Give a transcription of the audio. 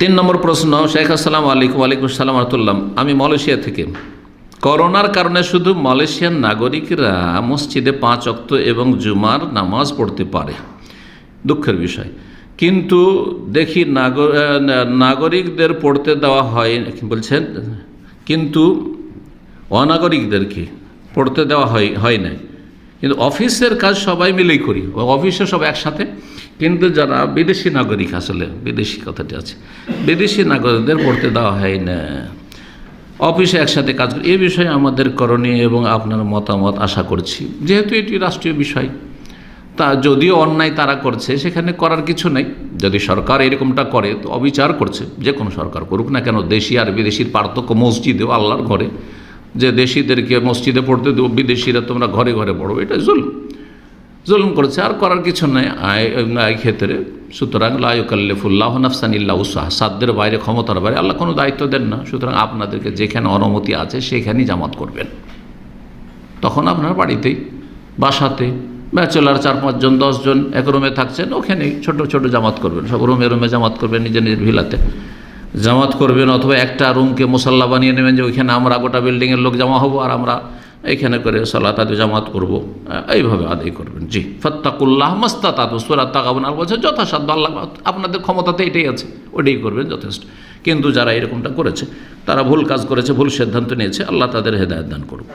তিন নম্বর প্রশ্ন, শেখ আসসালামু আলাইকুম। ওয়ালাইকুম আসসালাম রহমতুল্লাহ। আমি মালয়েশিয়া থেকে। করোনার কারণে শুধু মালয়েশিয়ার নাগরিকরা মসজিদে 5 ওয়াক্ত এবং জুমার নামাজ পড়তে পারে, দুঃখের বিষয়। কিন্তু দেখি নাগরিকদের পড়তে দেওয়া হয় বলছেন, কিন্তু অনাগরিকদেরকে পড়তে দেওয়া হয় না। কিন্তু অফিসের কাজ সবাই মিলেই করি, অফিসে সব একসাথে। কিন্তু যারা বিদেশি নাগরিক, আসলে বিদেশি কথাটি আছে, বিদেশি নাগরিকদের পড়তে দেওয়া হয় না, অফিসে একসাথে কাজ করি। এই বিষয়ে আমাদের করণীয় এবং আপনার মতামত আশা করছি। যেহেতু এটি রাষ্ট্রীয় বিষয়, তা যদিও অন্যায় তারা করছে, সেখানে করার কিছু নেই। যদি সরকার এরকমটা করে তো অবিচার করছে, যে কোনো সরকার করুক না কেন। দেশি আর বিদেশির পার্থক্য মসজিদেও, আল্লাহর ঘরে যে দেশিদেরকে মসজিদে পড়তে দেবো, বিদেশিরা তোমরা ঘরে ঘরে পড়ো, এটা জুলুম করেছে, আর করার কিছু নেই এই ক্ষেত্রে। সুতরাং লা ইউকাল্লিফুল্লাহু নাফসান ইল্লা উসআহা, সাধ্যের বাইরে, ক্ষমতার বাইরে আল্লাহ কোনো দায়িত্ব দেন না। সুতরাং আপনাদেরকে যেখানে অনুমতি আছে সেখানেই জামাত করবেন। তখন আপনার বাড়িতেই, বাসাতে, ব্যাচেলার 4-5 জন 10 জন এক রুমে থাকছেন, ওখানেই ছোট ছোট জামাত করবেন। সব রুমে রুমে জামাত করবেন, নিজের নিজের ভিলাতে জামাত করবেন। অথবা একটা রুমকে মুসাল্লা বানিয়ে নেবেন, যে ওইখানে আমরা গোটা বিল্ডিংয়ের লোক জমা হবো, আর আমরা এইখানে করে সালাত আদি জামাত করবো, এইভাবে আদায় করবেন। জি, ফাত্তাকুল্লাহ মাস্তাতাতু, সূরা তাগাবুন আর বলছে যথাসাধ্য, আল্লাহ আপনাদের ক্ষমতাতে এটাই আছে, ওইটাই করবেন, যথেষ্ট। কিন্তু যারা এরকমটা করেছে তারা ভুল কাজ করেছে, ভুল সিদ্ধান্ত নিয়েছে, আল্লাহ তাদের হেদায়েত দান করুন।